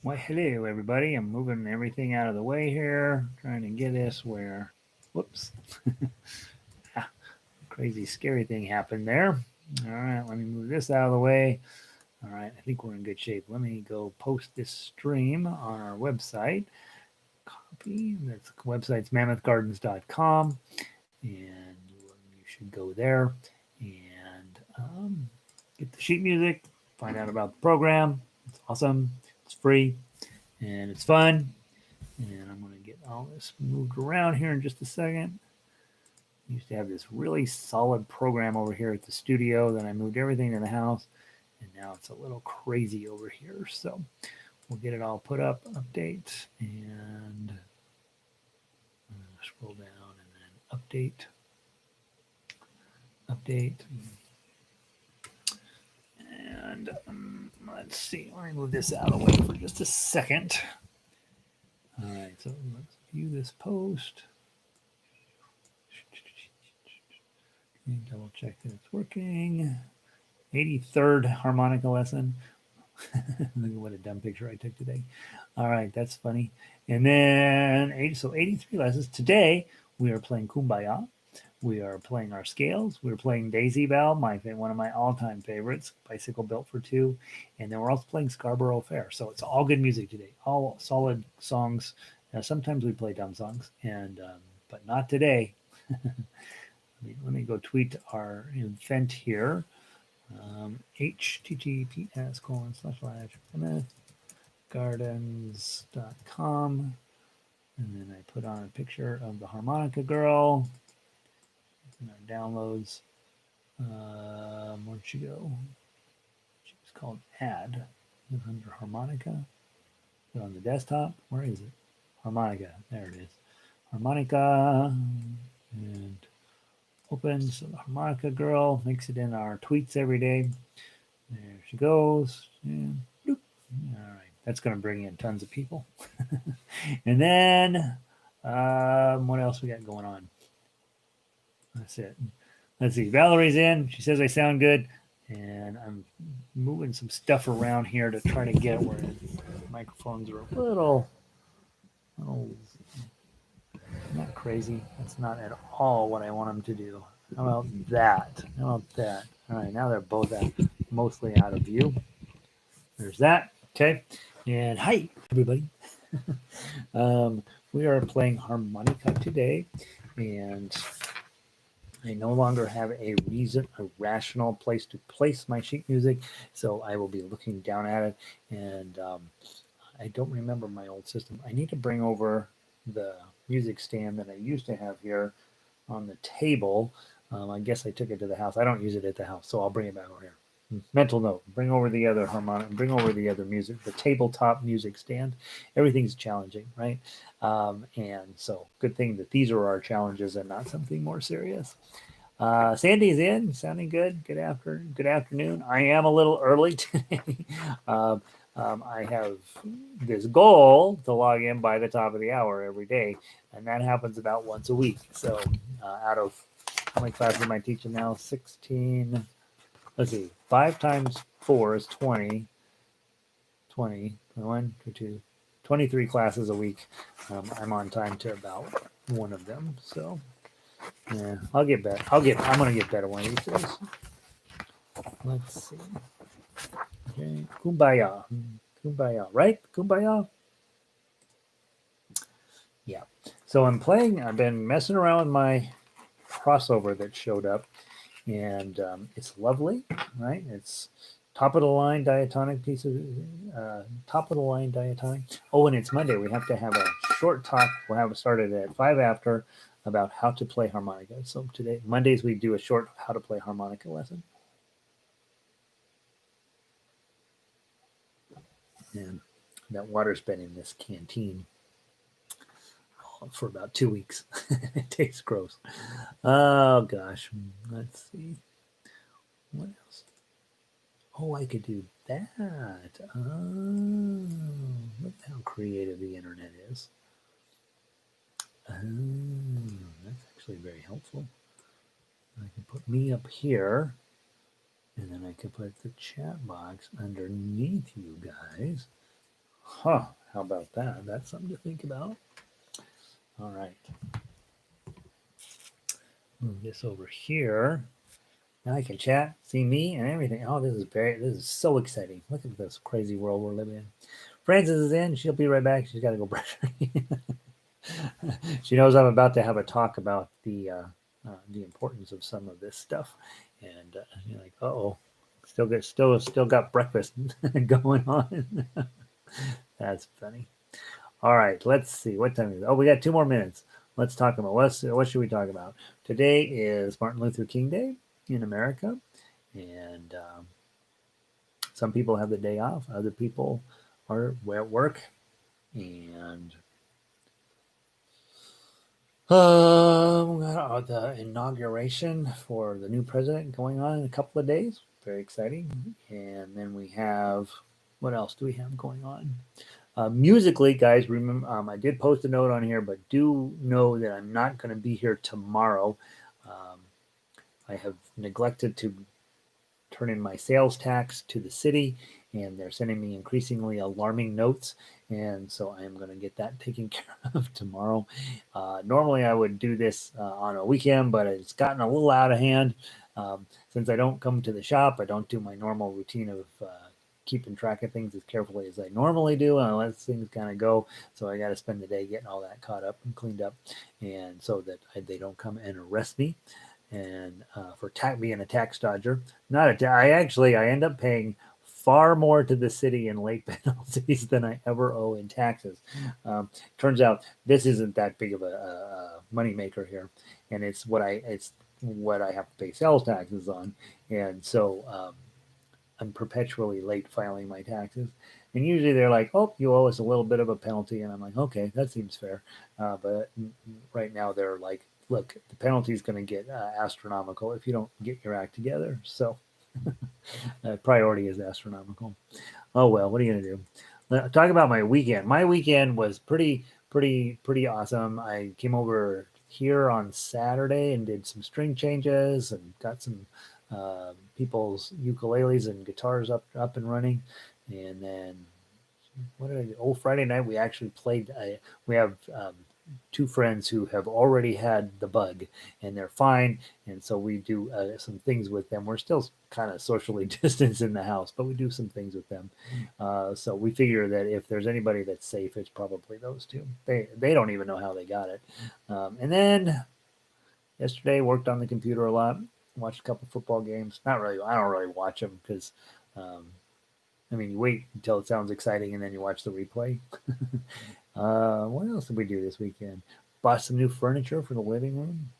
Why, hello, everybody. I'm moving everything out of the way here, trying to get us where. Whoops. Ah, crazy, scary thing happened there. All right, let me move this out of the way. All right, I think we're in good shape. Let me go post this stream on our website. Copy. That's website's mammothgardens.com, and you should go there and get the sheet music, find out about the program. It's awesome. It's free and it's fun. And I'm going to get all this moved around here in just a second. I used to have this really solid program over here at the studio. Then I moved everything to the house, and now it's a little crazy over here. So we'll get it all put up, update, and scroll down and then update. And let's see, let me move this out of the way for just a second. All right, so let's view this post. Double check that it's working. 83rd harmonica lesson. Look at what a dumb picture I took today. All right, that's funny. And then 83 lessons. Today we are playing Kumbaya. We are playing our scales. We're playing Daisy Bell, one of my all-time favorites, Bicycle Built for Two, and then we're also playing Scarborough Fair. So it's all good music today, all solid songs. Sometimes we play dumb songs, and but not today. Let me go tweet our event here. https://gardens.com, and then I put on a picture of the harmonica girl in our downloads. Where'd she go? She was called Add. It's under harmonica. Put on the desktop. Where is it? Harmonica. There it is. Harmonica. And open. So the harmonica girl makes it in our tweets every day. There she goes. And bloop. All right. That's going to bring in tons of people. And then, what else we got going on? That's it. Let's see. Valerie's in. She says I sound good. And I'm moving some stuff around here to try to get where the microphones are a little not crazy. That's not at all what I want them to do. How about that? How about that? All right, now they're both mostly out of view. There's that. Okay. And hi, everybody. We are playing harmonica today, and I no longer have a rational place to place my sheet music, so I will be looking down at it. And I don't remember my old system. I need to bring over the music stand that I used to have here on the table. I guess I took it to the house. I don't use it at the house, so I'll bring it back over here. Mental note: bring over the other harmonic, bring over the other music, the tabletop music stand. Everything's challenging, right? And so, good thing that these are our challenges and not something more serious. Sandy's in, sounding good. Good afternoon. I am a little early today. I have this goal to log in by the top of the hour every day, and that happens about once a week. So, out of how many classes am I teaching now? 16. Let's see. 5 times 4 is 20. 20. 21, 22, 23 classes a week. I'm on time to about one of them. So, yeah, I'll get better. I'm gonna get better one of these days. Let's see. Okay, Kumbaya, Kumbaya, right? Kumbaya. Yeah. So I'm playing. I've been messing around with my crossover that showed up, and it's lovely, right? It's top of the line diatonic piece of top of the line diatonic. Oh, and it's Monday. We have to have a short talk. We'll have it started at 5 after about how to play harmonica. So today, Mondays, we do a short how to play harmonica lesson. And that water's been in this canteen for about 2 weeks. It tastes gross. Oh gosh. Let's see. What else? Oh, I could do that. Oh, look how creative the internet is. Oh, that's actually very helpful. I can put me up here, and then I can put the chat box underneath you guys. Huh. How about that? That's something to think about. All right. Move this over here. Now I can chat, see me, and everything. Oh, this is so exciting. Look at this crazy world we're living in. Frances is in. She'll be right back. She's got to go brush her teeth. She knows I'm about to have a talk about the importance of some of this stuff, and you're like, oh, still got breakfast going on. That's funny. All right, let's see. What time is it? Oh, we got 2 more minutes. Let's talk about what should we talk about? Today is Martin Luther King Day in America, and some people have the day off. Other people are at work, and the inauguration for the new president going on in a couple of days. Very exciting. And then we have, what else do we have going on? Musically, guys, remember, I did post a note on here, but do know that I'm not going to be here tomorrow. Um, I have neglected to turn in my sales tax to the city, and they're sending me increasingly alarming notes. And so I am going to get that taken care of tomorrow. Normally, I would do this on a weekend, but it's gotten a little out of hand. Since I don't come to the shop, I don't do my normal routine of keeping track of things as carefully as I normally do, and I let things kind of go. So I got to spend the day getting all that caught up and cleaned up, and so that they don't come and arrest me and for being a tax dodger. Not a I end up paying far more to the city in late penalties than I ever owe in taxes. Turns out this isn't that big of a money maker here, and it's what I have to pay sales taxes on, and so I'm perpetually late filing my taxes. And usually they're like, "Oh, you owe us a little bit of a penalty," and I'm like, "Okay, that seems fair." But right now they're like, "Look, the penalty is going to get astronomical if you don't get your act together." So priority is astronomical. Oh well, what are you going to do? Talk about my weekend. My weekend was pretty awesome. I came over here on Saturday and did some string changes and got some people's ukuleles and guitars up and running. And then what did I do? Oh, Friday night we actually played. We have two friends who have already had the bug and they're fine, and so we do some things with them. We're still kind of socially distanced in the house, but we do some things with them. So we figure that if there's anybody that's safe, it's probably those two. They don't even know how they got it. And then yesterday worked on the computer a lot. Watched a couple football games. Not really. I don't really watch them because um, I mean, you wait until it sounds exciting and then you watch the replay. What else did we do this weekend? Bought some new furniture for the living room.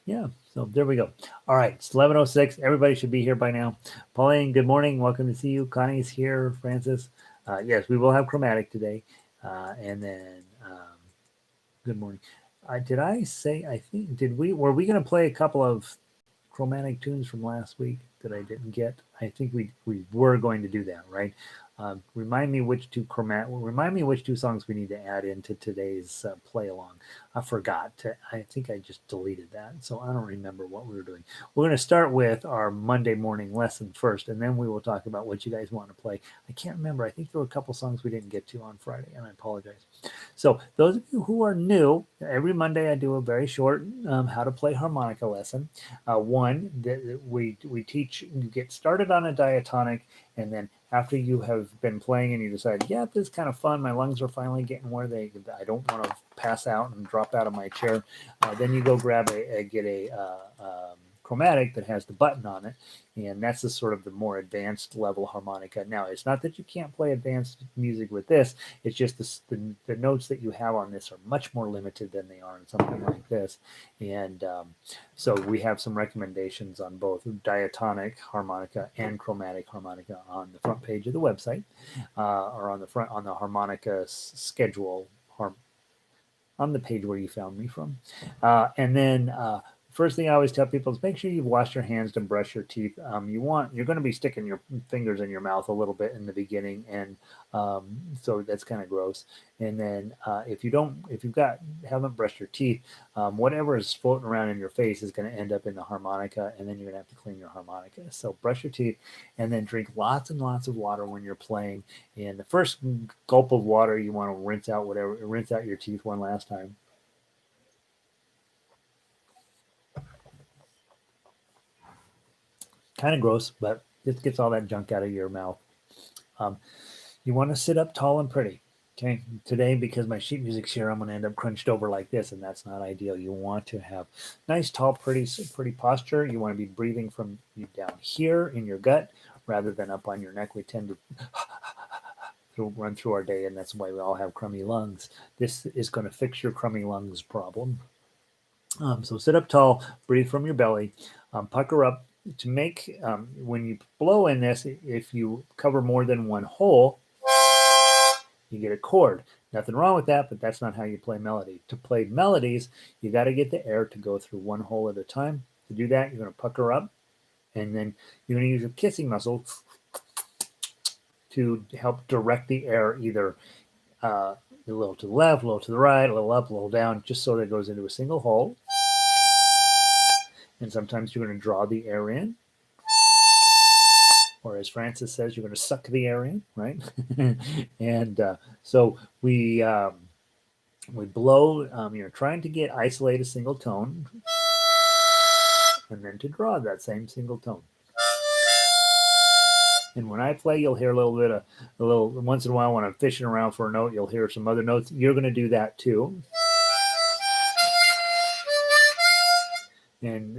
Yeah, so there we go. All right, it's 11:06. Everybody should be here by now. Pauline, good morning. Welcome to see you. Connie's here. Francis. Yes, we will have chromatic today. And then, good morning. Did I say, I think, were we going to play a couple of chromatic tunes from last week that I didn't get? I think we were going to do that, right? Remind me which two songs we need to add into today's play along. I forgot to. I think I just deleted that, so I don't remember what we were doing. We're going to start with our Monday morning lesson first, and then we will talk about what you guys want to play. I can't remember. I think there were a couple songs we didn't get to on Friday, and I apologize. So those of you who are new, every Monday I do a very short how to play harmonica lesson. One that we teach you get started on a diatonic, and then after you have been playing and you decide, yeah, this is kind of fun, my lungs are finally getting where I don't want to pass out and drop out of my chair, then you go get a chromatic that has the button on it, and that's the sort of the more advanced level harmonica. Now, it's not that you can't play advanced music with this, it's just the notes that you have on this are much more limited than they are on something like this. And so we have some recommendations on both diatonic harmonica and chromatic harmonica on the front page of the website, or on the harmonica schedule on the page where you found me from. And then first thing I always tell people is make sure you've washed your hands and brush your teeth. You're going to be sticking your fingers in your mouth a little bit in the beginning, and so that's kind of gross. And then if you've got haven't brushed your teeth, whatever is floating around in your face is going to end up in the harmonica, and then you're going to have to clean your harmonica. So brush your teeth, and then drink lots and lots of water when you're playing. And the first gulp of water, you want to rinse out your teeth one last time. Kind of gross, but it gets all that junk out of your mouth. Um, you want to sit up tall and pretty. Okay, today because my sheet music's here, I'm going to end up crunched over like this, and that's not ideal. You want to have nice, tall, pretty posture. You want to be breathing from you down here in your gut rather than up on your neck. We tend to run through our day, and that's why we all have crummy lungs. This is going to fix your crummy lungs problem. So sit up tall, breathe from your belly, pucker up to make, when you blow in this, if you cover more than one hole, you get a chord. Nothing wrong with that, but that's not how you play melody. To play melodies, you got to get the air to go through one hole at a time. To do that, you're going to pucker up, and then you're going to use your kissing muscle to help direct the air either a little to the left, a little to the right, a little up, a little down, just so that it goes into a single hole. And sometimes you're going to draw the air in, or as Francis says, you're going to suck the air in, right? And so we blow. You're trying to isolate a single tone, and then to draw that same single tone. And when I play, you'll hear a little once in a while when I'm fishing around for a note, you'll hear some other notes. You're going to do that too. And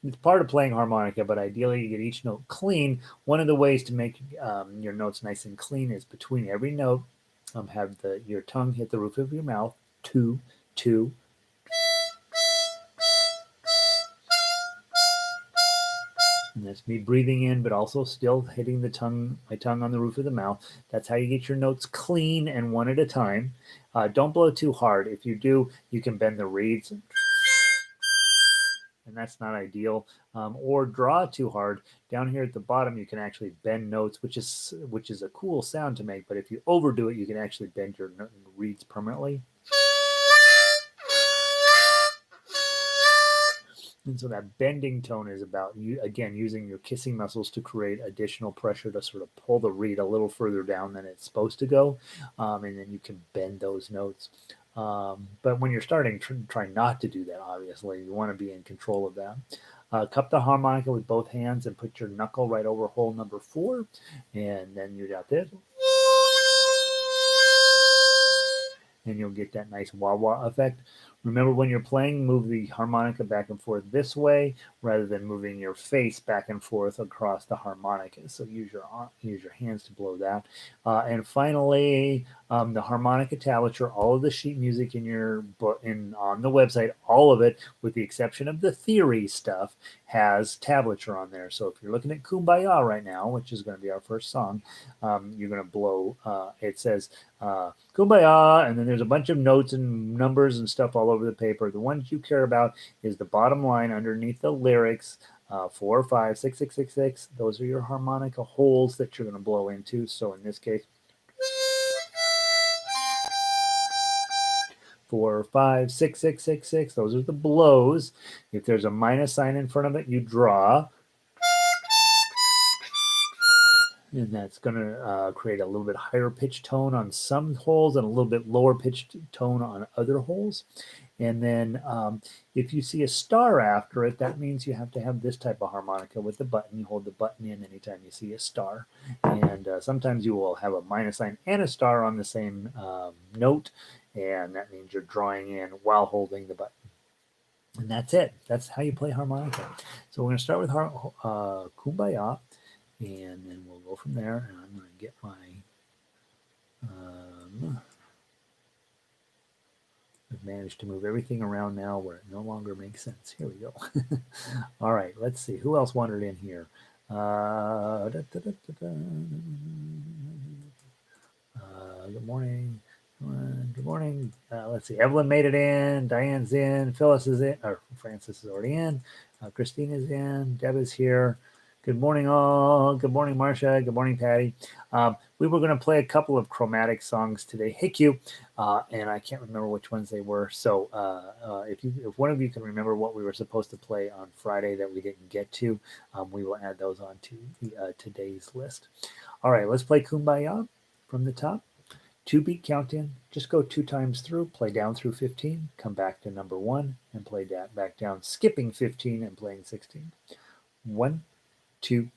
it's part of playing harmonica, but ideally you get each note clean. One of the ways to make your notes nice and clean is between every note, have your tongue hit the roof of your mouth, two, two. And that's me breathing in, but also still hitting my tongue on the roof of the mouth. That's how you get your notes clean and one at a time. Don't blow too hard. If you do, you can bend the reeds, and that's not ideal. Or draw too hard. Down here at the bottom, you can actually bend notes, which is a cool sound to make. But if you overdo it, you can actually bend your reeds permanently. And so that bending tone is about you again using your kissing muscles to create additional pressure to sort of pull the reed a little further down than it's supposed to go, and then you can bend those notes. But when you're starting, try not to do that. Obviously, you want to be in control of that. Cup the harmonica with both hands and put your knuckle right over hole number 4, and then you got this. And you'll get that nice wah-wah effect. Remember, when you're playing, move the harmonica back and forth this way rather than moving your face back and forth across the harmonica. So use your hands to blow that. And finally, the harmonica tablature, all of the sheet music in your book on the website, all of it, with the exception of the theory stuff, has tablature on there. So if you're looking at Kumbaya right now, which is going to be our first song, you're going to blow. It says Kumbaya, and then there's a bunch of notes and numbers and stuff all over the paper. The ones you care about is the bottom line underneath the lyrics, 4, 5, 6, 6, 6, 6. Those are your harmonica holes that you're going to blow into. So in this case, 4, 5, 6, 6, 6, 6. Those are the blows. If there's a minus sign in front of it, you draw. And that's going to create a little bit higher pitched tone on some holes and a little bit lower pitched tone on other holes. And then if you see a star after it, that means you have to have this type of harmonica with the button. You hold the button in anytime you see a star. And sometimes you will have a minus sign and a star on the same note, and that means you're drawing in while holding the button. And that's it. That's how you play harmonica. So we're going to start with Kumbaya, and then we'll go from there. And I'm going to get my I've managed to move everything around now where it no longer makes sense. Here we go. All right, let's see. Who else wandered in here? Good morning. Good morning. Let's see. Evelyn made it in. Diane's in. Phyllis is in. Or Francis is already in. Christine is in. Deb is here. Good morning, all. Good morning, Marcia. Good morning, Patty. We were going to play a couple of chromatic songs today. Hey, Q. And I can't remember which ones they were. So if one of you can remember what we were supposed to play on Friday that we didn't get to, we will add those on to today's list. All right, let's play Kumbaya from the top. 2-beat count in, just go 2 times through, play down through 15, come back to number 1 and play back down, skipping 15 and playing 16. 1, 2.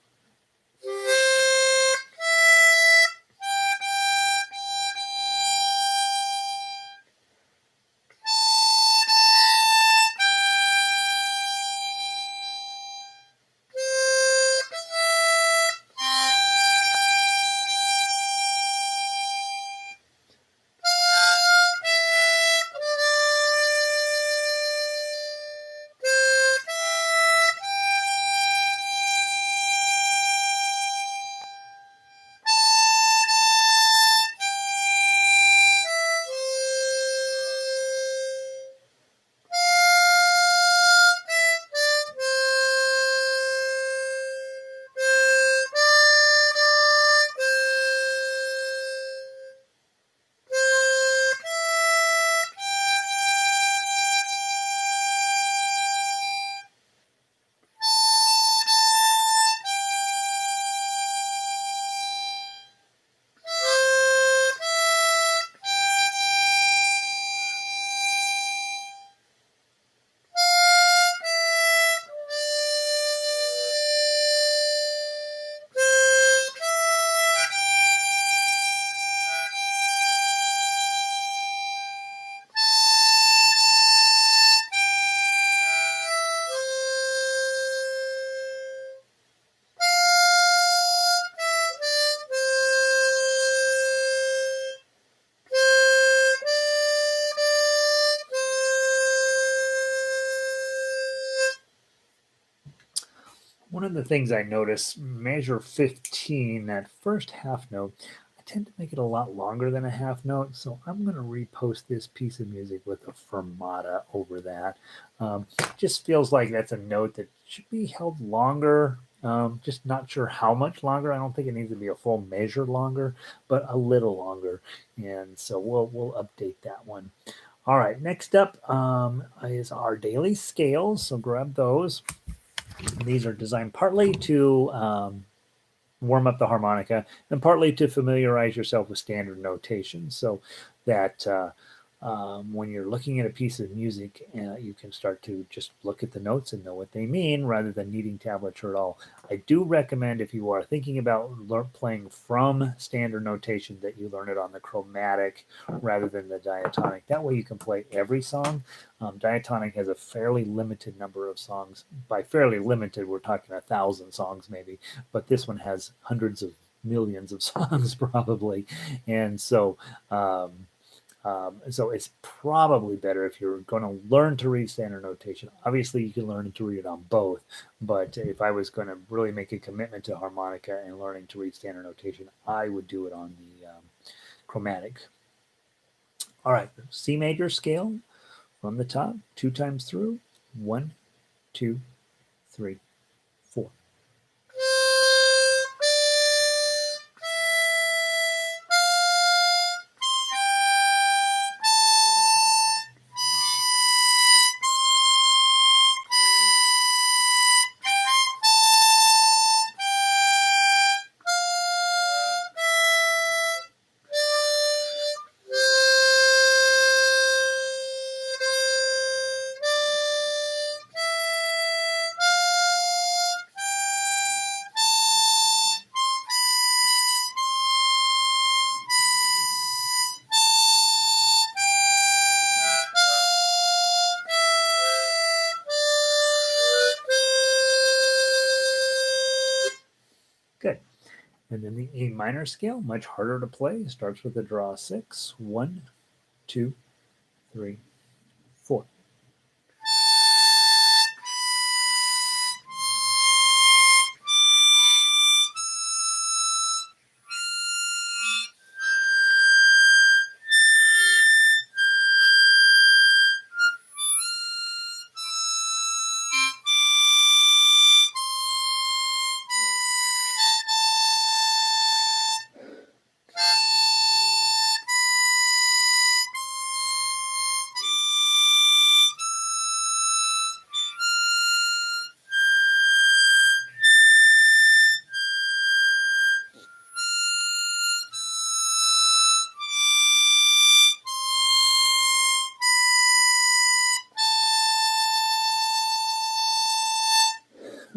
One of the things I notice, measure 15, that first half note, I tend to make it a lot longer than a half note, so I'm going to repost this piece of music with a fermata over that. Just feels like that's a note that should be held longer. Just not sure how much longer. I don't think it needs to be a full measure longer, but a little longer. And so we'll update that one. All right, next up is our daily scales. So grab those. These are designed partly to warm up the harmonica and partly to familiarize yourself with standard notation so that when you're looking at a piece of music, you can start to just look at the notes and know what they mean rather than needing tablature at all. I do recommend, if you are thinking about playing from standard notation, that you learn it on the chromatic rather than the diatonic. That way you can play every song. Diatonic has a fairly limited number of songs. By fairly limited, we're talking 1,000 songs maybe, but this one has hundreds of millions of songs probably. And so so it's probably better if you're going to learn to read standard notation. Obviously, you can learn to read it on both, but if I was going to really make a commitment to harmonica and learning to read standard notation, I would do it on the chromatic. All right, C major scale from the top, 2 times through, 1, 2, 3, 4. Good. And then the A minor scale, much harder to play, starts with a draw 6. 1, 2, 3, 4.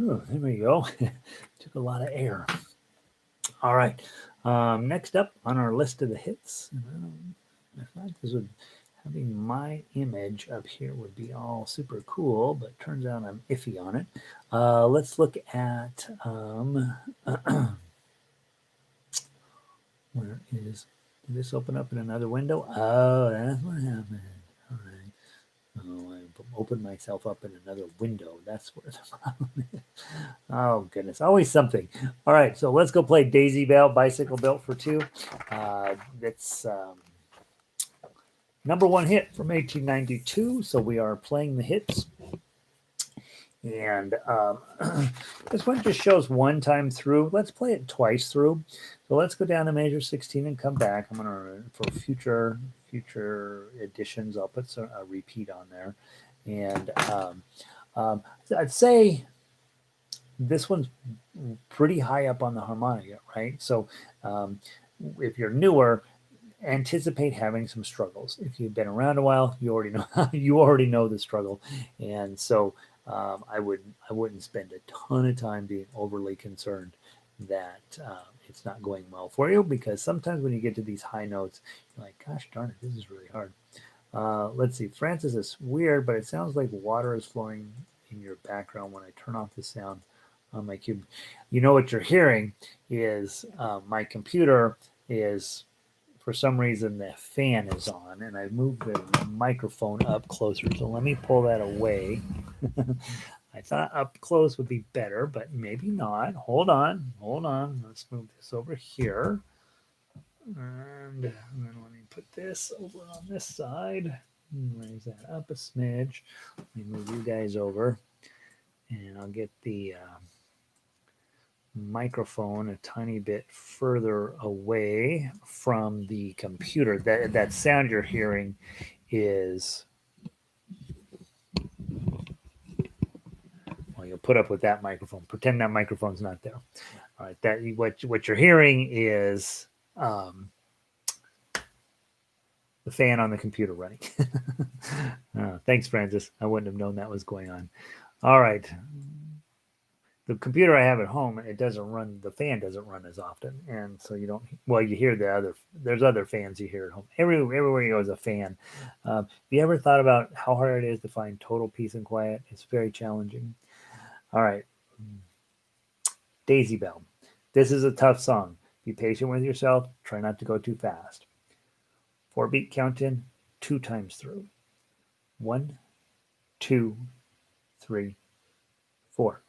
Ooh, there we go. Took a lot of air. All right. Next up on our list of the hits, I thought this would having my image up here would be all super cool, but turns out I'm iffy on it. Let's look at where is did this open up in another window? Oh, that's what happened. All right. Oh, I opened myself up in another window. That's where the problem is. Oh, goodness. Always something. All right. So let's go play Daisy Bell, Bicycle Built for Two. That's number one hit from 1892. So we are playing the hits. And this one just shows one time through. Let's play it twice through. So let's go down to major 16 and come back. I'm gonna for future editions. I'll put a repeat on there, and I'd say this one's pretty high up on the harmonica, right? So if you're newer, anticipate having some struggles. If you've been around a while, you already know the struggle, and so I wouldn't spend a ton of time being overly concerned that it's not going well for you, because sometimes when you get to these high notes, you're like, gosh darn it, this is really hard. Let's see, Francis, is weird, but it sounds like water is flowing in your background when I turn off the sound on my cube. You know what you're hearing is my computer is, for some reason, the fan is on, and I moved the microphone up closer. So let me pull that away. I thought up close would be better, but maybe not. Hold on. Let's move this over here. And then let me put this over on this side. Raise that up a smidge. Let me move you guys over. And I'll get the microphone a tiny bit further away from the computer. That sound you're hearing is, well, you'll put up with that microphone. Pretend that microphone's not there. All right, that what you're hearing is the fan on the computer running. Thanks, Francis. I wouldn't have known that was going on. All right. The computer I have at home, it doesn't run, the fan doesn't run as often, and so you don't, well, you hear there's other fans you hear at home. Everywhere you go is a fan. Have you ever thought about how hard it is to find total peace and quiet? It's very challenging. All right. Daisy Bell. This is a tough song. Be patient with yourself. Try not to go too fast. 4-beat count in, 2 times through. 1, 2, 3, 4.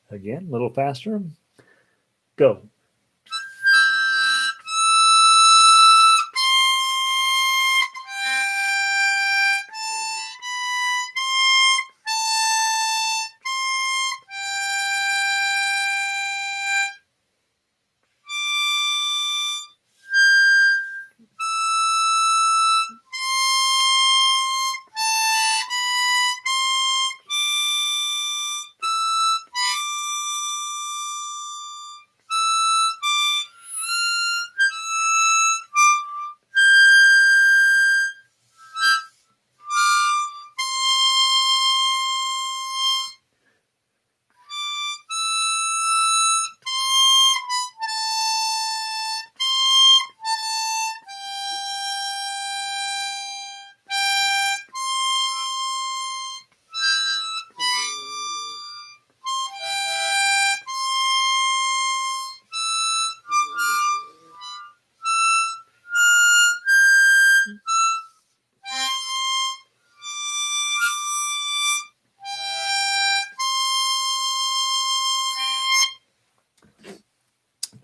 Again, a little faster. Go.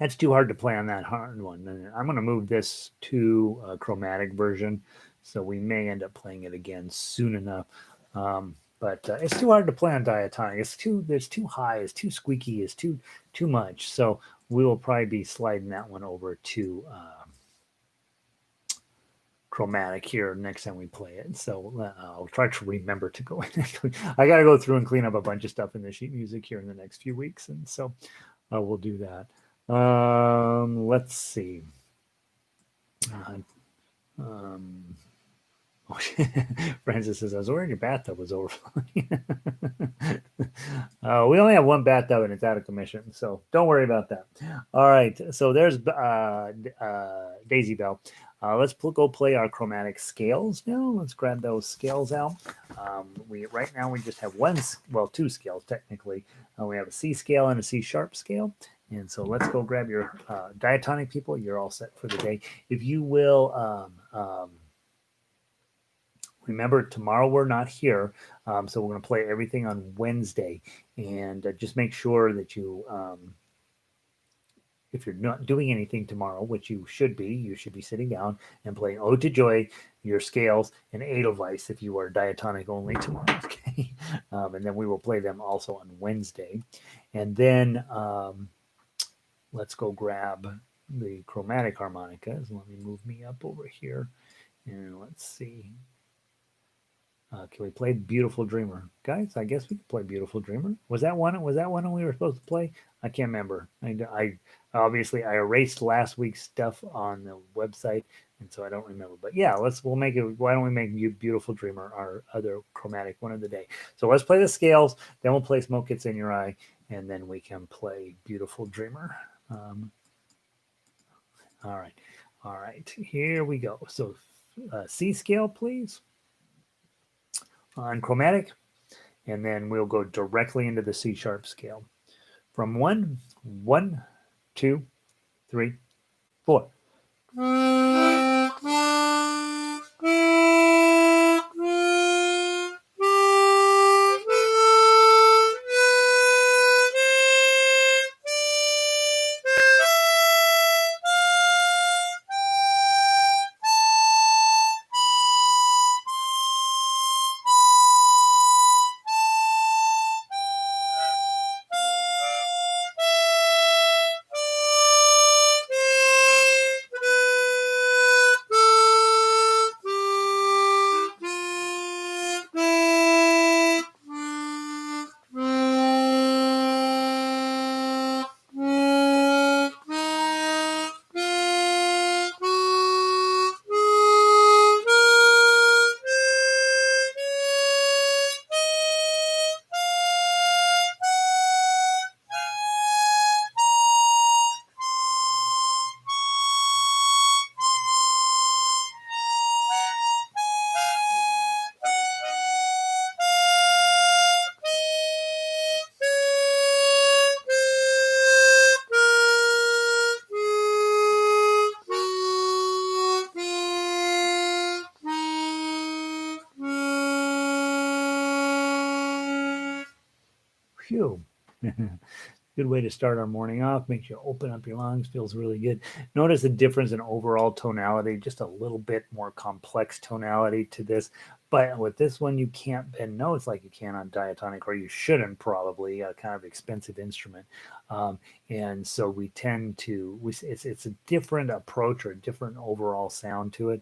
That's too hard to play on that hard one. I'm going to move this to a chromatic version, so we may end up playing it again soon enough. But it's too hard to play on diatonic. There's too high, it's too squeaky, it's too much. So we will probably be sliding that one over to chromatic here next time we play it. So I'll try to remember to go in. I got to go through and clean up a bunch of stuff in the sheet music here in the next few weeks, and so we'll do that. Let's see. Um, Francis says, I was worried your bathtub was overflowing. We only have one bathtub and it's out of commission, so don't worry about that. All right, so there's Daisy Bell. Let's go play our chromatic scales now. Let's grab those scales out. Right now we just have two scales technically. We have a C scale and a C sharp scale. And so let's go grab your diatonic people. You're all set for the day. If you will, remember, tomorrow we're not here, so we're going to play everything on Wednesday. And just make sure that you, if you're not doing anything tomorrow, which you should be sitting down and playing Ode to Joy, your scales, and Edelweiss if you are diatonic only tomorrow. Okay, and then we will play them also on Wednesday. And then let's go grab the chromatic harmonicas. Let me move me up over here, and let's see. Can we play Beautiful Dreamer, guys? I guess we could play Beautiful Dreamer. Was that one we were supposed to play? I can't remember. I obviously I erased last week's stuff on the website, and so I don't remember. But yeah, we'll make it. Why don't we make Beautiful Dreamer our other chromatic one of the day? So let's play the scales. Then we'll play Smoke Gets in Your Eye, and then we can play Beautiful Dreamer. All right. Here we go. So C scale, please. On chromatic, and then we'll go directly into the C sharp scale. From 1, 2, 3, 4. Phew. Good way to start our morning off. Makes you open up your lungs. Feels really good. Notice the difference in overall tonality. Just a little bit more complex tonality to this. But with this one, you can't bend notes like you can on diatonic, or you shouldn't probably. A kind of expensive instrument, and so we tend to. It's a different approach or a different overall sound to it.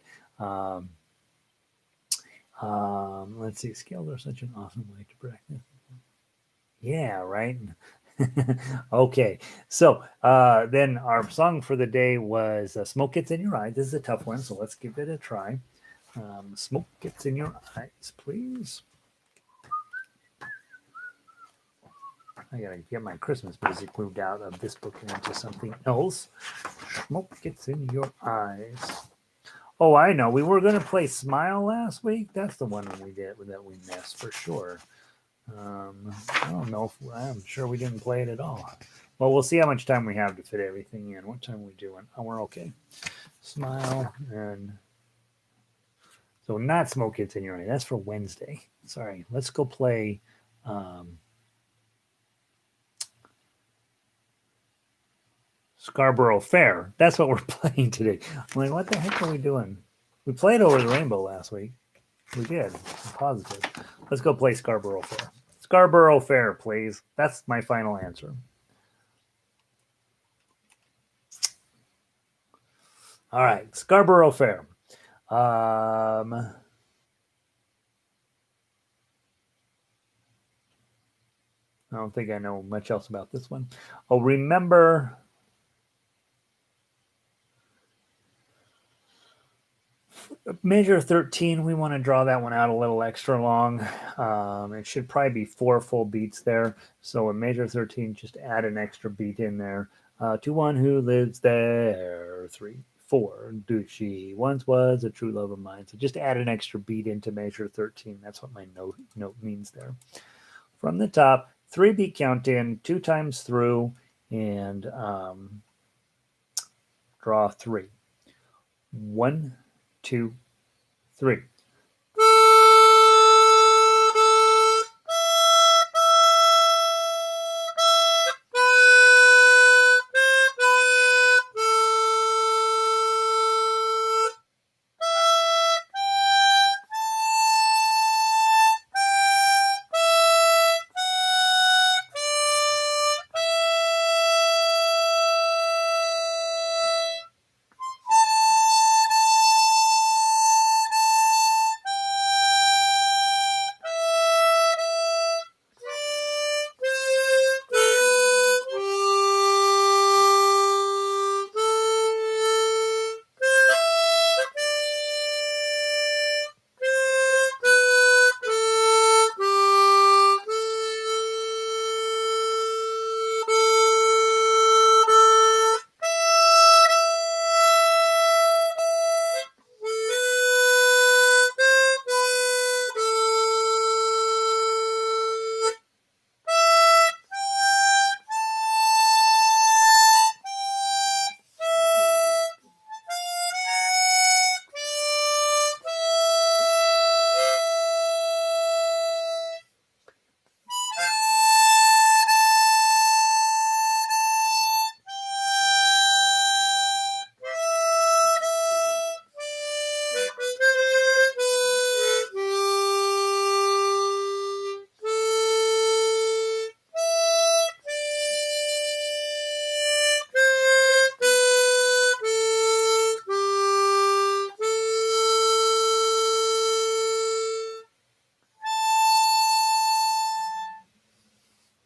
Let's see. Scales are such an awesome way to practice. Yeah, right. Okay, so then our song for the day was Smoke Gets in Your Eye. This is a tough one, so let's give it a try. Smoke Gets in Your Eyes, please. I gotta get my Christmas music moved out of this book and into something else. Smoke Gets in Your Eyes. Oh, I know. We were going to play Smile last week. That's the one we did that we missed for sure. I don't know if I'm sure we didn't play it at all. Well, we'll see how much time we have to fit everything in. What time are we doing? Oh, we're okay. Smile and so not Smoke Gets in Your Eye. That's for Wednesday. Sorry. Let's go play. Scarborough Fair. That's what we're playing today. I'm like, what the heck are we doing? We played Over the Rainbow last week. We did. I'm positive. Let's go play Scarborough Fair. Scarborough Fair, please. That's my final answer. All right, Scarborough Fair. I don't think I know much else about this one. Oh, remember measure 13, we want to draw that one out a little extra long. It should probably be 4 full beats there. So in measure 13, just add an extra beat in there. To one who lives there, 3, 4. Do she once was a true love of mine. So just add an extra beat into measure 13. That's what my note means there. From the top, 3 beat count in, 2 times through, and draw 3. 1, 2, 3.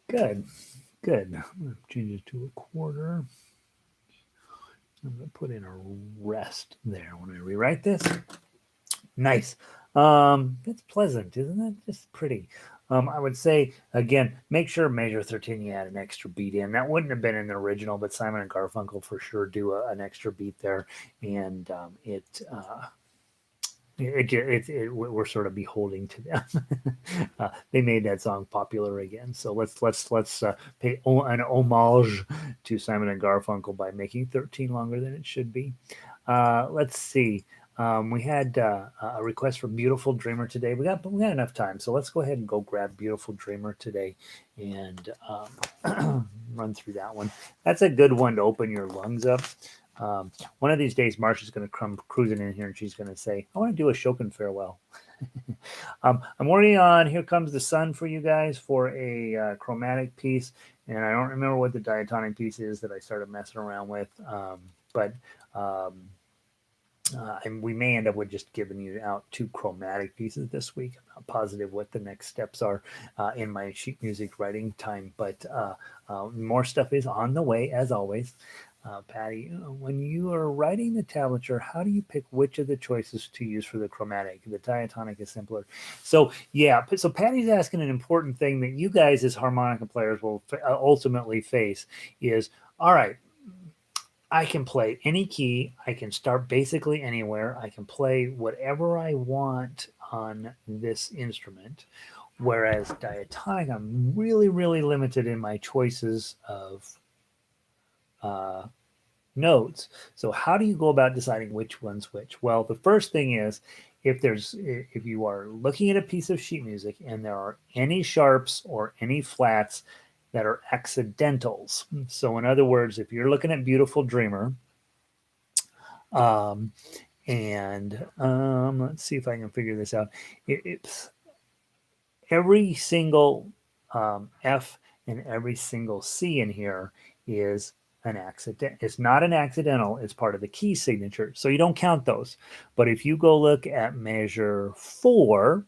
Good, good. I'm going to change it to a quarter. I'm going to put in a rest there when I rewrite this. Nice. It's pleasant, isn't it? Just pretty. I would say again, make sure measure 13 you add an extra beat in. That wouldn't have been in the original, but Simon and Garfunkel for sure do an extra beat there, and we're sort of beholding to them. They made that song popular again, so let's pay an homage to Simon and Garfunkel by making 13 longer than it should be. Let's see. We had a request for Beautiful Dreamer today. We got enough time, so let's go ahead and go grab Beautiful Dreamer today and run through that one. That's a good one to open your lungs up. One of these days, Marsha's going to come cruising in here and she's going to say, I want to do a Shokin farewell. I'm working on Here Comes the Sun for you guys for a chromatic piece. And I don't remember what the diatonic piece is that I started messing around with. And we may end up with just giving you out 2 chromatic pieces this week. I'm not positive what the next steps are in my sheet music writing time, but more stuff is on the way as always. Patty, when you are writing the tablature, how do you pick which of the choices to use for the chromatic? The diatonic is simpler. So Patty's asking an important thing that you guys as harmonica players will ultimately face is, all right, I can play any key. I can start basically anywhere. I can play whatever I want on this instrument. Whereas diatonic, I'm really, really limited in my choices of notes. So how do you go about deciding which one's which? Well, the first thing is if you are looking at a piece of sheet music and there are any sharps or any flats, that are accidentals. So in other words, if you're looking at Beautiful Dreamer, um, and let's see if I can figure this out. It's every single F and every single C in here is an accident. It's not an accidental, it's part of the key signature. So you don't count those. But if you go look at measure 4,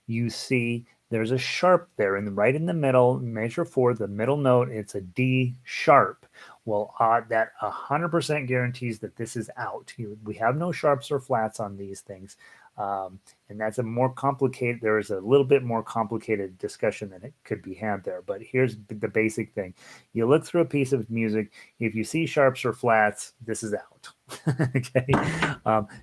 you see there's a sharp there right in the middle, measure 4, the middle note, it's a D sharp. Well, that 100% guarantees that this is out. We have no sharps or flats on these things. And that's a more complicated, there is a little bit more complicated discussion than it could be had there. But here's the basic thing. You look through a piece of music, if you see sharps or flats, this is out. Okay.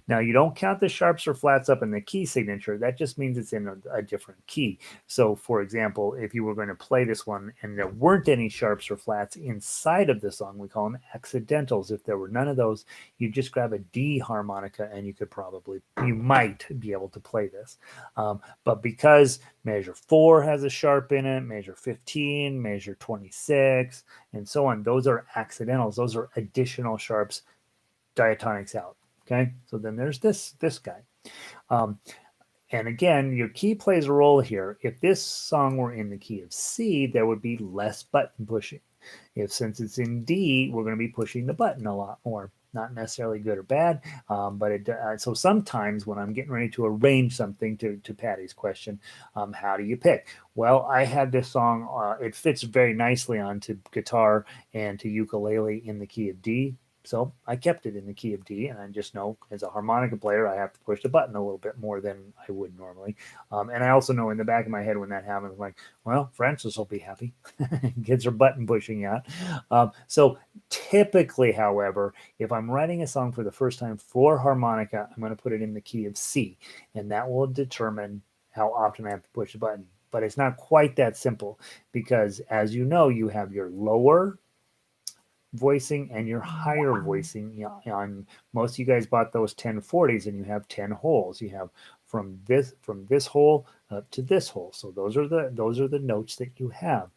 Now you don't count the sharps or flats up in the key signature. That just means it's in a different key. So for example, if you were going to play this one and there weren't any sharps or flats inside of the song, we call them accidentals. If there were none of those, you just grab a D harmonica and you might be able to play this. But because measure 4 has a sharp in it, measure 15, measure 26, and so on, those are accidentals. Those are additional sharps, diatonics out. Okay, so then there's this guy. And again, your key plays a role here. If this song were in the key of C, there would be less button pushing. Since it's in D, we're going to be pushing the button a lot more. Not necessarily good or bad, but so sometimes when I'm getting ready to arrange something, to Patty's question, how do you pick? Well, I had this song, it fits very nicely onto guitar and to ukulele in the key of D. So I kept it in the key of D, and I just know as a harmonica player, I have to push the button a little bit more than I would normally. And I also know in the back of my head when that happens, I'm like, well, Francis will be happy. Gets her button pushing out. So typically, however, if I'm writing a song for the first time for harmonica, I'm going to put it in the key of C, and that will determine how often I have to push the button. But it's not quite that simple because, as you know, you have your lower voicing and your higher voicing. On most of you guys bought those 1040s, and you have 10 holes. You have from this hole up to this hole. So those are the notes that you have.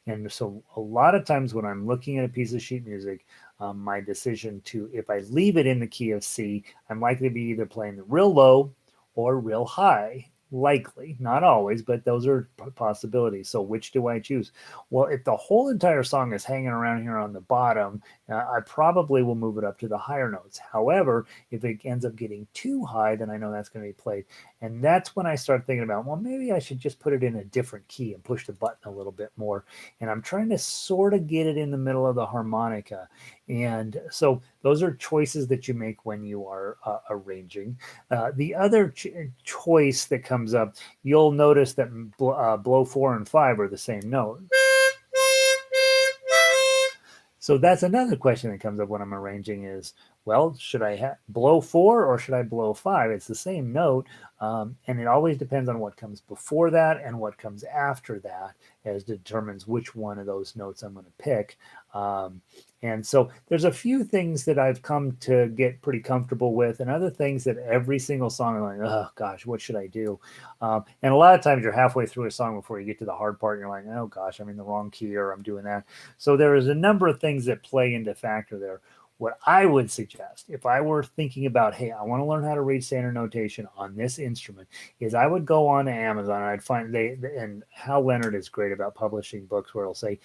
And so a lot of times when I'm looking at a piece of sheet music, my decision to, if I leave it in the key of C, I'm likely to be either playing the real low or real high. Likely, not always, but those are possibilities. So which do I choose? Well, if the whole entire song is hanging around here on the bottom, I probably will move it up to the higher notes. However, if it ends up getting too high, then I know that's going to be played. And that's when I start thinking about, well, maybe I should just put it in a different key and push the button a little bit more. And I'm trying to sort of get it in the middle of the harmonica. And so those are choices that you make when you are arranging. The other choice that comes up, you'll notice that blow 4 and 5 are the same note. So that's another question that comes up when I'm arranging is, well, should I blow 4 or should I blow 5? It's the same note, and it always depends on what comes before that and what comes after that as determines which one of those notes I'm going to pick. And so there's a few things that I've come to get pretty comfortable with, and other things that every single song I'm like, oh gosh, what should I do? And a lot of times you're halfway through a song before you get to the hard part, and you're like, oh gosh, I'm in the wrong key or I'm doing that. So there is a number of things that play into factor there. What I would suggest, if I were thinking about, hey, I want to learn how to read standard notation on this instrument, is I would go on to Amazon. And I'd find and Hal Leonard is great about publishing books where he'll say,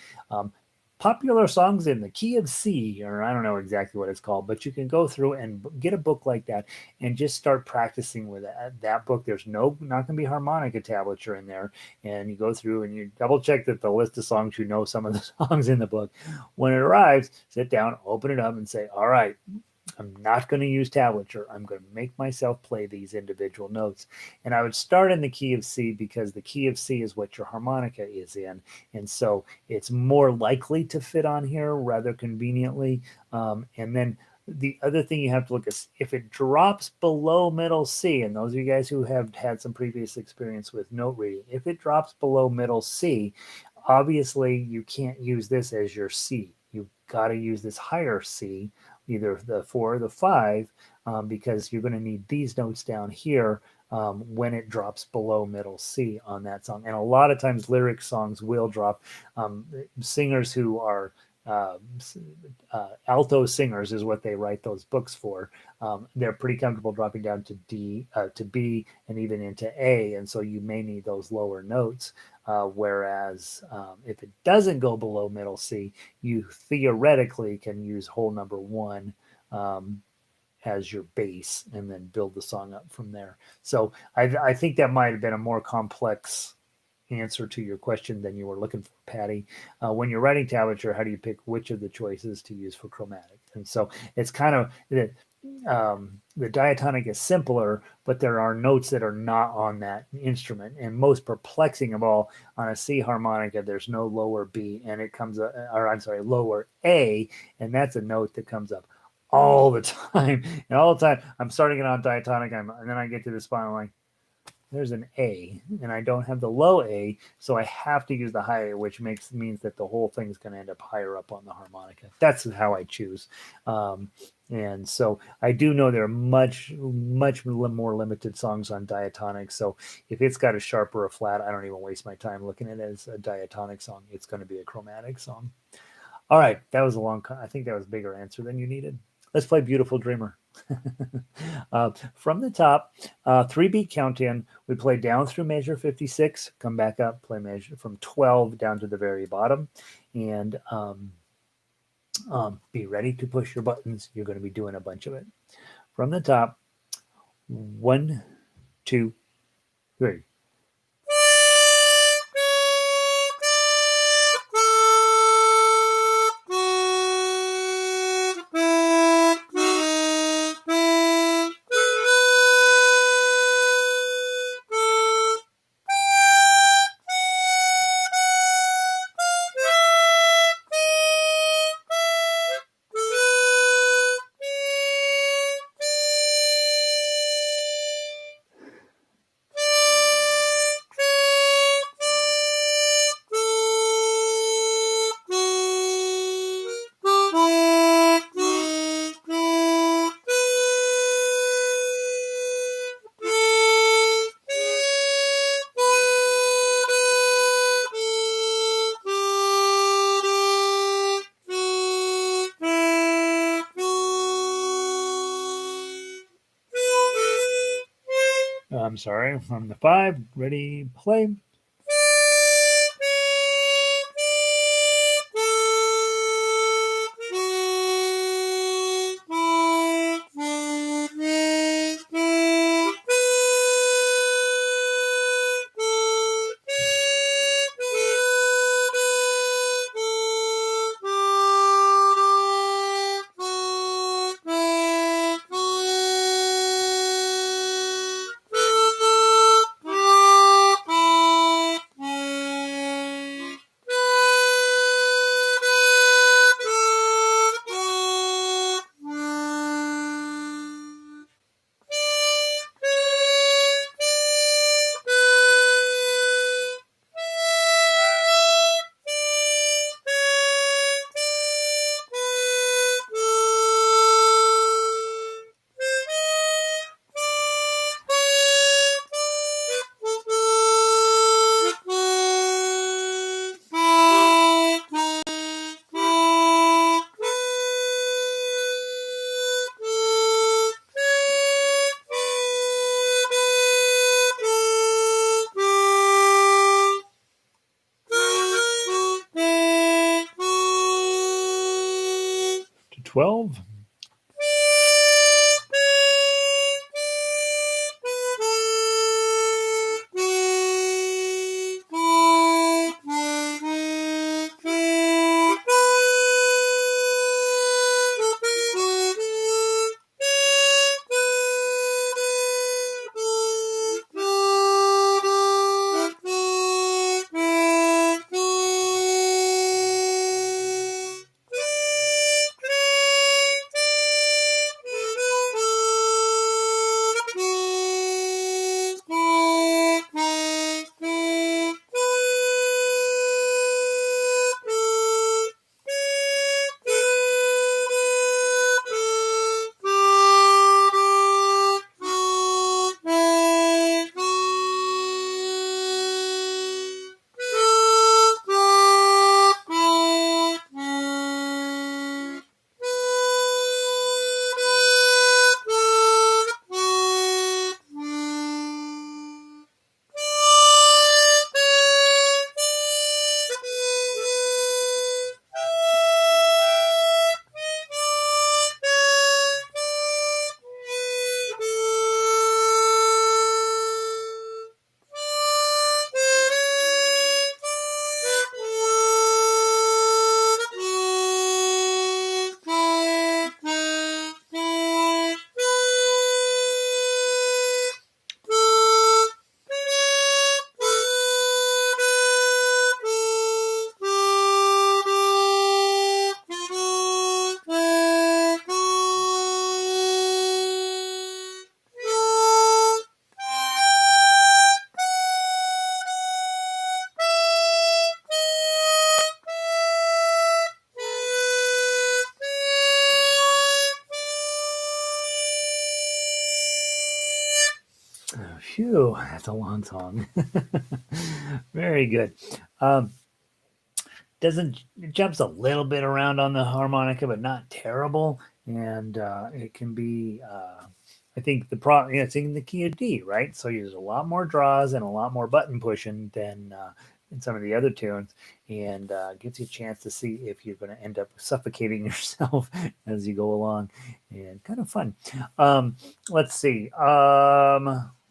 popular songs in the key of C, or I don't know exactly what it's called, but you can go through and get a book like that and just start practicing with that book. There's not going to be harmonica tablature in there. And you go through and you double check that the list of songs, you know some of the songs in the book. When it arrives, sit down, open it up and say, all right, I'm not going to use tablature. I'm going to make myself play these individual notes. And I would start in the key of C because the key of C is what your harmonica is in. And so it's more likely to fit on here rather conveniently. And then the other thing you have to look at, if it drops below middle C, and those of you guys who have had some previous experience with note reading, if it drops below middle C, obviously you can't use this as your C. You've got to use this higher C, either the 4 or the 5, because you're going to need these notes down here when it drops below middle C on that song. And a lot of times lyric songs will drop. Singers who are uh, alto singers is what they write those books for. They're pretty comfortable dropping down to D, to B, and even into A, and so you may need those lower notes. Whereas if it doesn't go below middle C, you theoretically can use hole number one um, as your base and then build the song up from there. So I think that might have been a more complex answer to your question than you were looking for, Patty. When you're writing tablature, how do you pick which of the choices to use for chromatic? And so it's kind of the diatonic is simpler, but there are notes that are not on that instrument. And most perplexing of all, on a C harmonica, there's no lower B, and it comes, or I'm sorry, lower A, and that's a note that comes up all the time. And all the time, I'm starting it on diatonic, and then I get to the spot, I'm like, there's an A, and I don't have the low A, so I have to use the high A, which means that the whole thing's going to end up higher up on the harmonica. That's how I choose. And so I do know there are much more limited songs on diatonic. So if it's got a sharp or a flat, I don't even waste my time looking at it as a diatonic song. It's going to be a chromatic song. All right, that was a long. I think that was a bigger answer than you needed. Let's play Beautiful Dreamer. From the top, 3-beat count in. We play down through measure 56, come back up, play measure from 12 down to the very bottom, and be ready to push your buttons. You're going to be doing a bunch of it. From the top, 1, 2, 3. I'm sorry, from the 5, ready, play. To 12. Phew, that's a long song. Very good. Um, doesn't it jumps a little bit around on the harmonica, but not terrible. And it can be, I think it's in the key of D, right? So there's a lot more draws and a lot more button pushing than in some of the other tunes, and gives you a chance to see if you're going to end up suffocating yourself as you go along, and kind of fun. Um, let's see.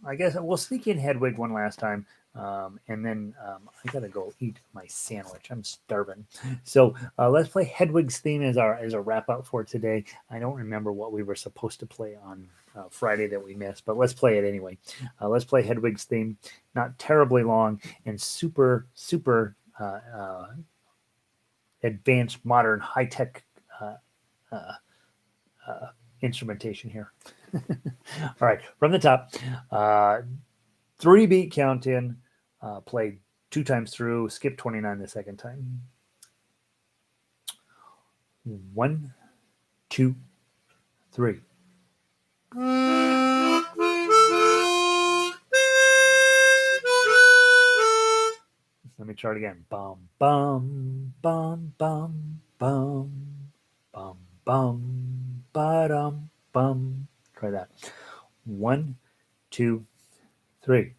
I guess we'll sneak in Hedwig one last time. And then I gotta go eat my sandwich. I'm starving. So let's play Hedwig's theme as our wrap up for today. I don't remember what we were supposed to play on Friday that we missed, but let's play it anyway. Let's play Hedwig's theme. Not terribly long and super advanced, modern, high tech uh, uh, instrumentation here. All right, from the top. 3 beat count in, played 2 times through, skip 29 the second time. 1, 2, 3. Let me try it again. Bum, bum, bum, bum, bum, bum, bum, ba-dum, bum. Try that. 1, 2, 3.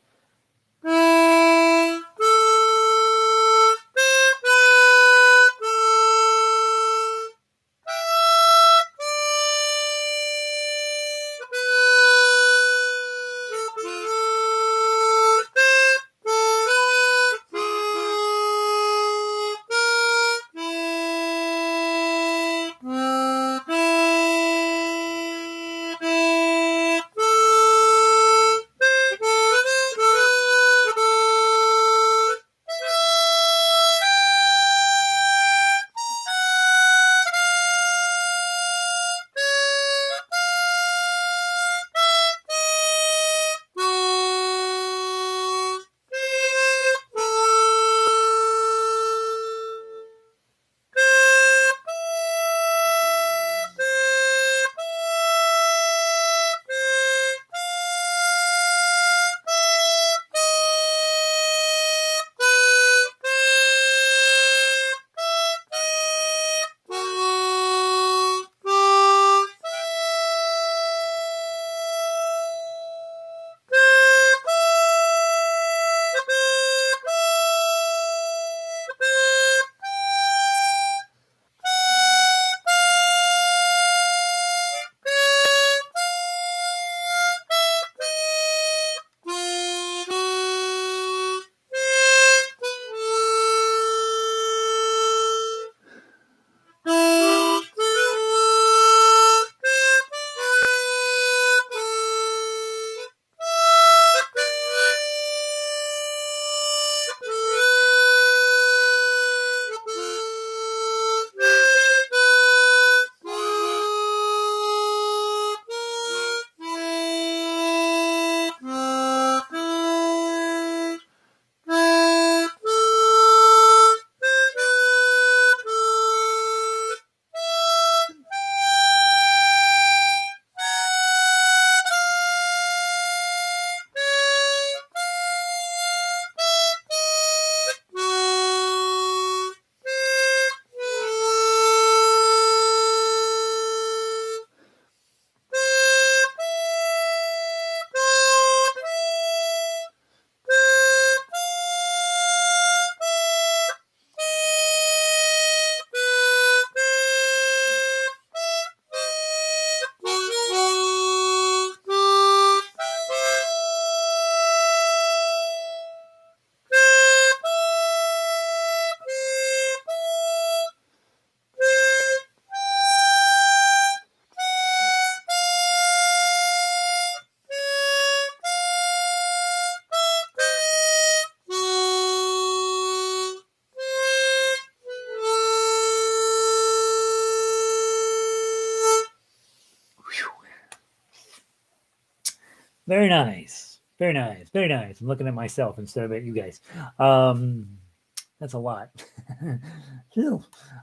Very nice. Very nice. Very nice. I'm looking at myself instead of at you guys. That's a lot.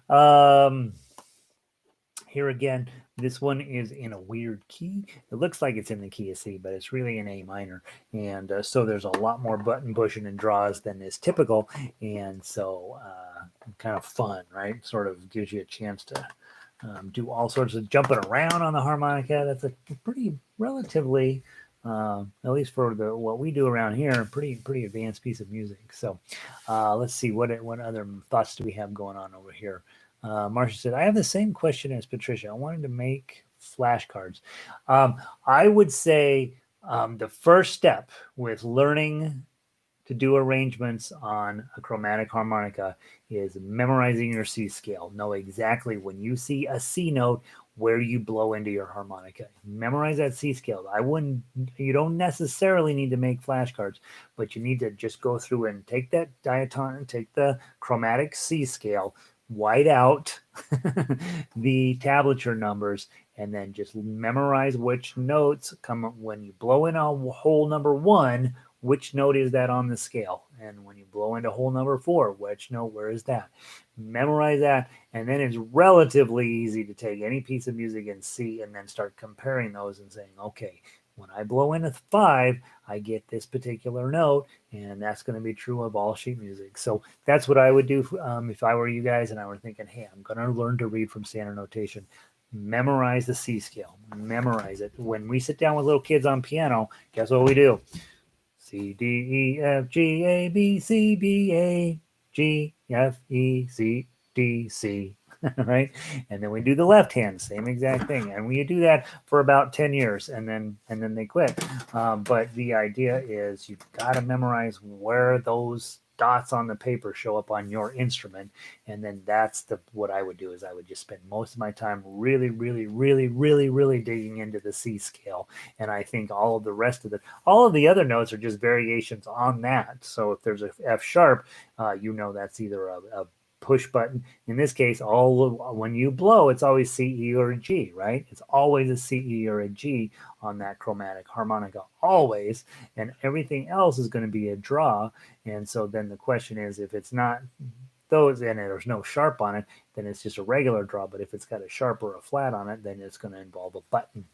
um, here again, this one is in a weird key. It looks like it's in the key of C, but it's really in A minor. And so there's a lot more button pushing and draws than is typical. And so kind of fun, right? Sort of gives you a chance to do all sorts of jumping around on the harmonica. That's a pretty relatively, at least for what we do around here, pretty advanced piece of music. So let's see what other thoughts do we have going on over here. Marcia said, I have the same question as Patricia. I wanted to make flashcards. I would say the first step with learning to do arrangements on a chromatic harmonica is memorizing your C scale. Know exactly when you see a C note where you blow into your harmonica. Memorize that C scale. You don't necessarily need to make flashcards, but you need to just go through and take that diatonic, take the chromatic C scale, white out the tablature numbers, and then just memorize which notes come when you blow in a hole number 1, which note is that on the scale? And when you blow into hole number 4, which note, where is that? Memorize that, and then it's relatively easy to take any piece of music and see, and then start comparing those and saying, okay, when I blow in a 5, I get this particular note, and that's going to be true of all sheet music. So that's what I would do if I were you guys and I were thinking, hey, I'm going to learn to read from standard notation. Memorize the C scale. Memorize it. When we sit down with little kids on piano, guess what we do? C, D, E, F, G, A, B, C, B, A, G, F, E, C, D, C, right? And then we do the left hand, same exact thing. And we do that for about 10 years and then they quit. But the idea is you've got to memorize where those dots on the paper show up on your instrument. And then that's what I would do is I would just spend most of my time really digging into the C scale. And I think all of the other notes are just variations on that. So if there's a F sharp, that's either a push button. In this case, when you blow, it's always C, E, or a G, right? It's always a C, E, or a G on that chromatic harmonica, always. And everything else is going to be a draw. And so then the question is, if it's not those and there's no sharp on it, then it's just a regular draw. But if it's got a sharp or a flat on it, then it's going to involve a button.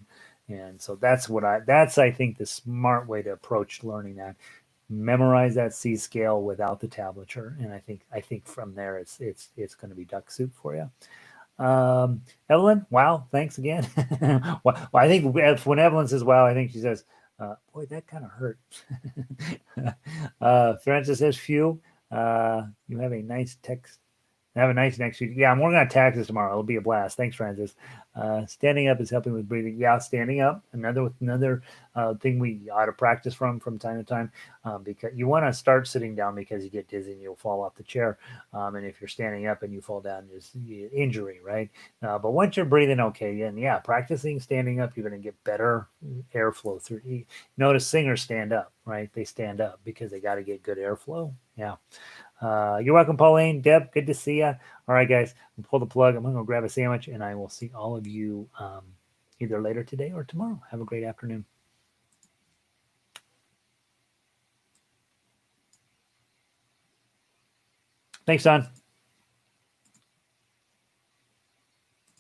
And so that's I think the smart way to approach learning that. Memorize that C scale without the tablature, and I think from there it's going to be duck soup for you. Evelyn, wow, thanks again. Well, I think when Evelyn says wow, I think she says, boy, that kind of hurt. Francis says, phew, you have a nice text. Have a nice next week. Yeah, I'm working on taxes tomorrow. It'll be a blast. Thanks, Francis. Standing up is helping with breathing. Yeah, standing up. Another thing we ought to practice from time to time, because you want to start sitting down because you get dizzy and you'll fall off the chair. And if you're standing up and you fall down, there's injury, right? But once you're breathing okay, and yeah, practicing standing up, you're going to get better airflow through. You notice singers stand up, right? They stand up because they got to get good airflow. Yeah. You're welcome, Pauline. Deb, good to see you. All right, guys, I'll pull the plug. I'm going to go grab a sandwich, and I will see all of you either later today or tomorrow. Have a great afternoon. Thanks, Don.